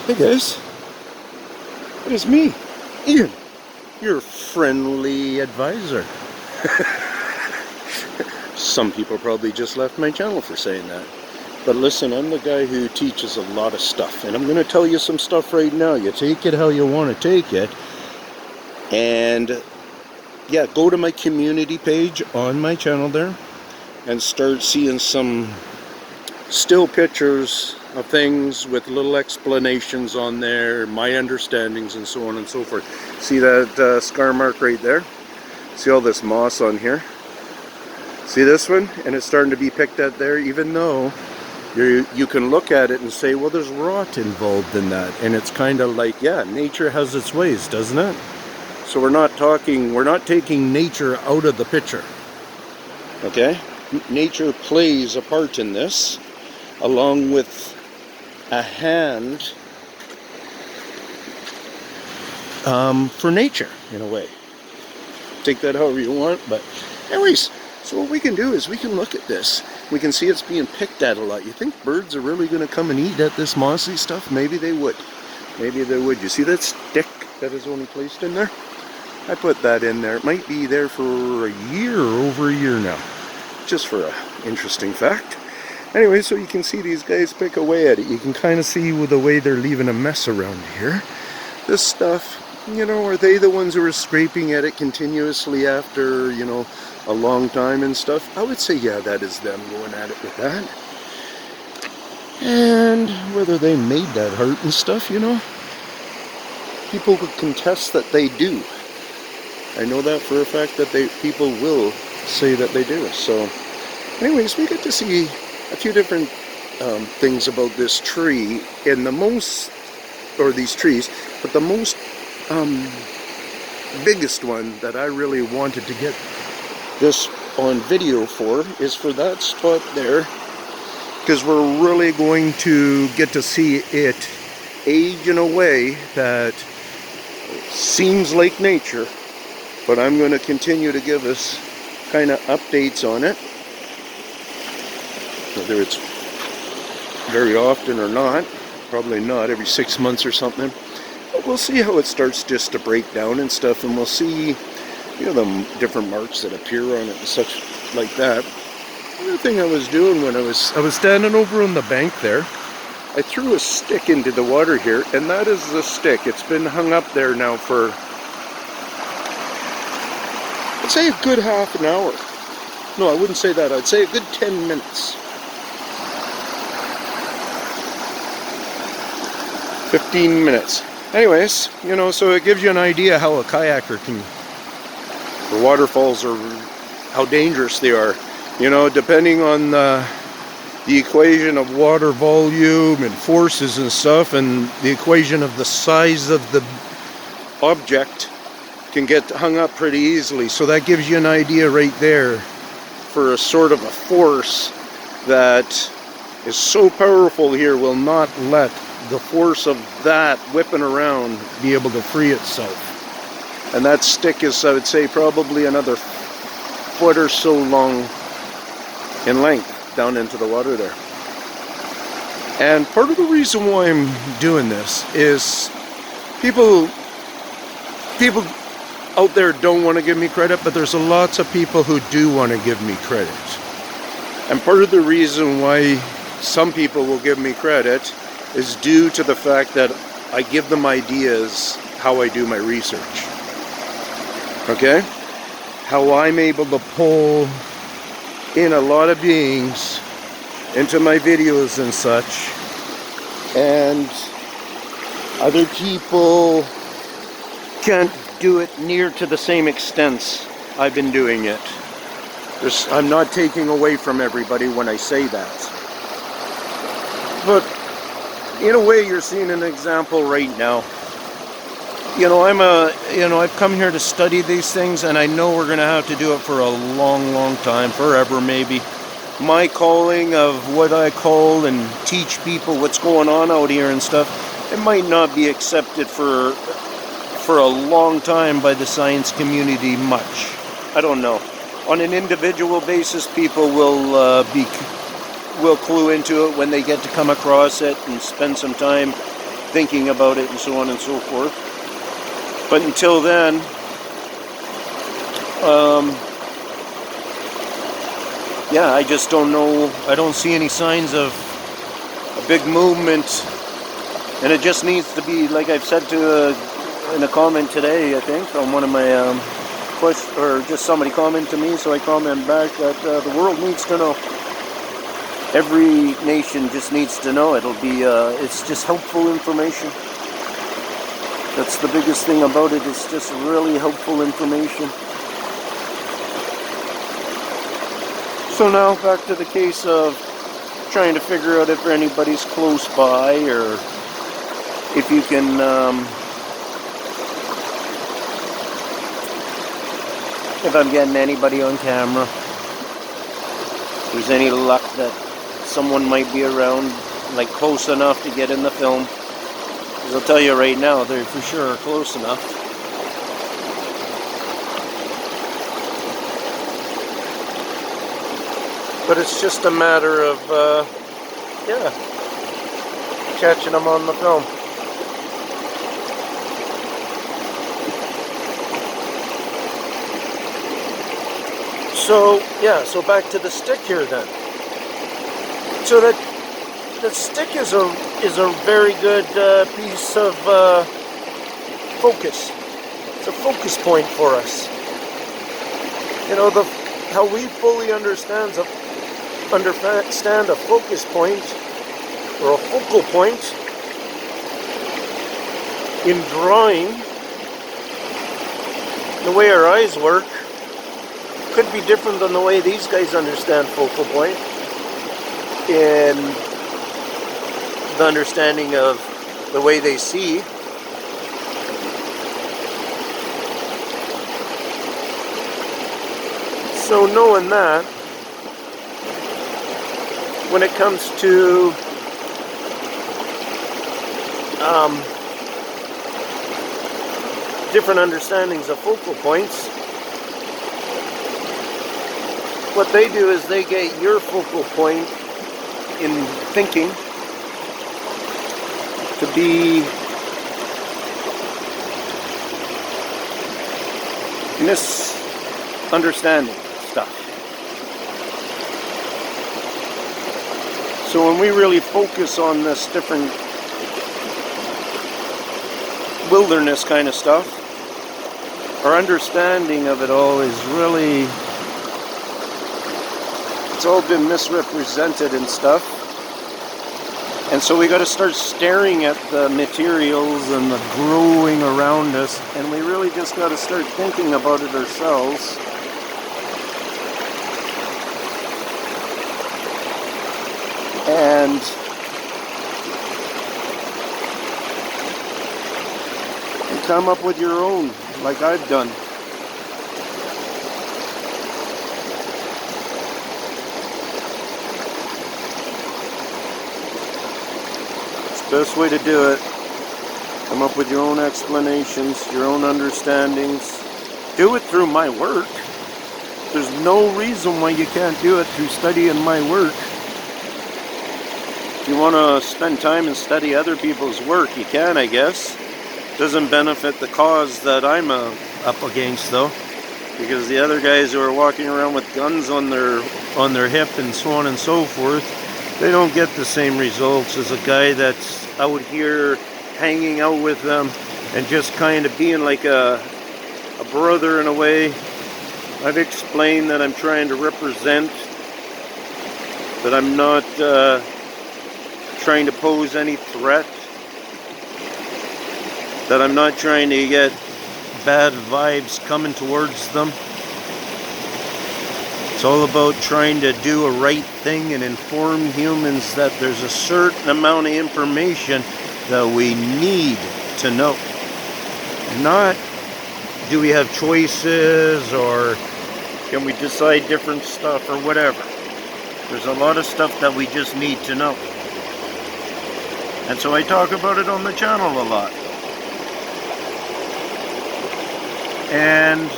Hey guys, it is me, Ian, your friendly advisor. Some people probably just left my channel for saying that. But listen, I'm the guy who teaches a lot of stuff, and I'm going to tell you some stuff right now. You take it how you want to take it. And yeah, go to my community page on my channel there and start seeing some still pictures of things with little explanations on there, my understandings and so on and so forth. See that scar mark right there? See all this moss on here? See this one? And it's starting to be picked at there, even though you can look at it and say, well, there's rot involved in that. And it's kind of like, yeah, nature has its ways, doesn't it? So we're not taking nature out of the picture. Okay? Nature plays a part in this, along with a hand for nature, in a way. Take that however you want, but anyways, so what we can do is we can look at this. We can see it's being picked at a lot. You think birds are really going to come and eat at this mossy stuff? Maybe they would. Maybe they would. You see that stick that is only placed in there? I put that in there. It might be there for a year, over a year now. Just for an interesting fact. Anyway, so you can see these guys pick away at it. You can kind of see with the way they're leaving a mess around here. This stuff, you know, are they the ones who are scraping at it continuously after, you know, a long time and stuff? I would say, yeah, that is them going at it with that. And whether they made that hurt and stuff, you know, people would contest that they do. I know that for a fact that people will say that they do. So anyways, we get to see a few different things about this tree, and these trees, but the most biggest one that I really wanted to get this on video for is for that spot there, because we're really going to get to see it age in a way that seems like nature, but I'm going to continue to give us kind of updates on it, whether it's very often or not. Probably not, every 6 months or something. But we'll see how it starts just to break down and stuff, and we'll see, you know, the different marks that appear on it and such like that. Another thing I was doing when I was standing over on the bank there, I threw a stick into the water here, and that is the stick. It's been hung up there now for, I'd say a good half an hour. No, I wouldn't say that. I'd say a good 10 minutes. 15 minutes. Anyways, you know, so it gives you an idea how a kayaker can, the waterfalls are, how dangerous they are. You know, depending on the equation of water volume and forces and stuff, and the equation of the size of the object can get hung up pretty easily. So that gives you an idea right there for a sort of a force that is so powerful here will not let the force of that whipping around be able to free itself. And that stick is, I would say, probably another foot or so long in length down into the water there. And part of the reason why I'm doing this is people out there don't want to give me credit, but there's lots of people who do want to give me credit. And part of the reason why some people will give me credit is due to the fact that I give them ideas how I do my research. Okay? How I'm able to pull in a lot of beings into my videos and such, and other people can't do it near to the same extent I've been doing it. I'm not taking away from everybody when I say that. But in a way, you're seeing an example right now. You know, I've come here to study these things, and I know we're going to have to do it for a long, long time, forever maybe. My calling of what I call and teach people what's going on out here and stuff, it might not be accepted for a long time by the science community much. I don't know. On an individual basis, people will clue into it when they get to come across it and spend some time thinking about it and so on and so forth. But until then, yeah, I just don't know. I don't see any signs of a big movement, and it just needs to be, like I've said to in a comment today, I think, on one of my or just somebody commented to me, so I comment back that the world needs to know. Every nation just needs to know. It'll be, it's just helpful information. That's the biggest thing about it. It's just really helpful information. So now back to the case of trying to figure out if anybody's close by, or if you can, if I'm getting anybody on camera. If there's any luck that someone might be around, like close enough to get in the film. Because I'll tell you right now, they for sure are close enough. But it's just a matter of, yeah, catching them on the film. So, yeah, so back to the stick here then. So that the stick is a very good piece of focus. It's a focus point for us. You know, how we fully understand a focus point, or a focal point in drawing, the way our eyes work could be different than the way these guys understand focal point, in the understanding of the way they see. So knowing that, when it comes to different understandings of focal points, what they do is they get your focal point in thinking to be misunderstanding stuff. So when we really focus on this different wilderness kind of stuff, our understanding of it all is really, it's all been misrepresented and stuff. And so we got to start staring at the materials and the growing around us, and we really just got to start thinking about it ourselves. And come up with your own, like I've done. Best way to do it. Come up with your own explanations, your own understandings. Do it through my work. There's no reason why you can't do it through studying my work. If you want to spend time and study other people's work, you can, I guess. Doesn't benefit the cause that I'm up against, though, because the other guys who are walking around with guns on their hip and so on and so forth, they don't get the same results as a guy that's out here hanging out with them and just kind of being like a brother in a way. I've explained that I'm trying to represent, that I'm not trying to pose any threat, that I'm not trying to get bad vibes coming towards them. It's all about trying to do a right thing and inform humans that there's a certain amount of information that we need to know. Not do we have choices, or can we decide different stuff, or whatever. There's a lot of stuff that we just need to know. And so I talk about it on the channel a lot. And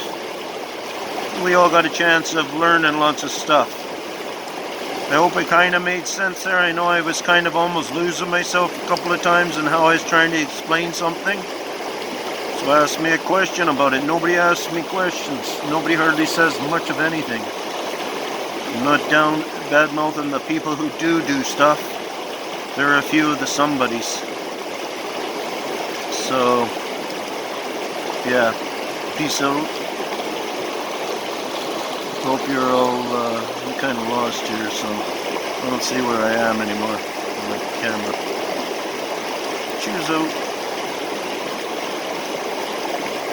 we all got a chance of learning lots of stuff. I hope it kind of made sense there. I know I was kind of almost losing myself a couple of times in how I was trying to explain something. So ask me a question about it. Nobody asks me questions. Nobody hardly says much of anything. I'm not down bad-mouthing the people who do stuff. There are a few of the somebodies. So, yeah, peace out. Hope you're all, I'm kind of lost here, so I don't see where I am anymore on the camera. Cheers out.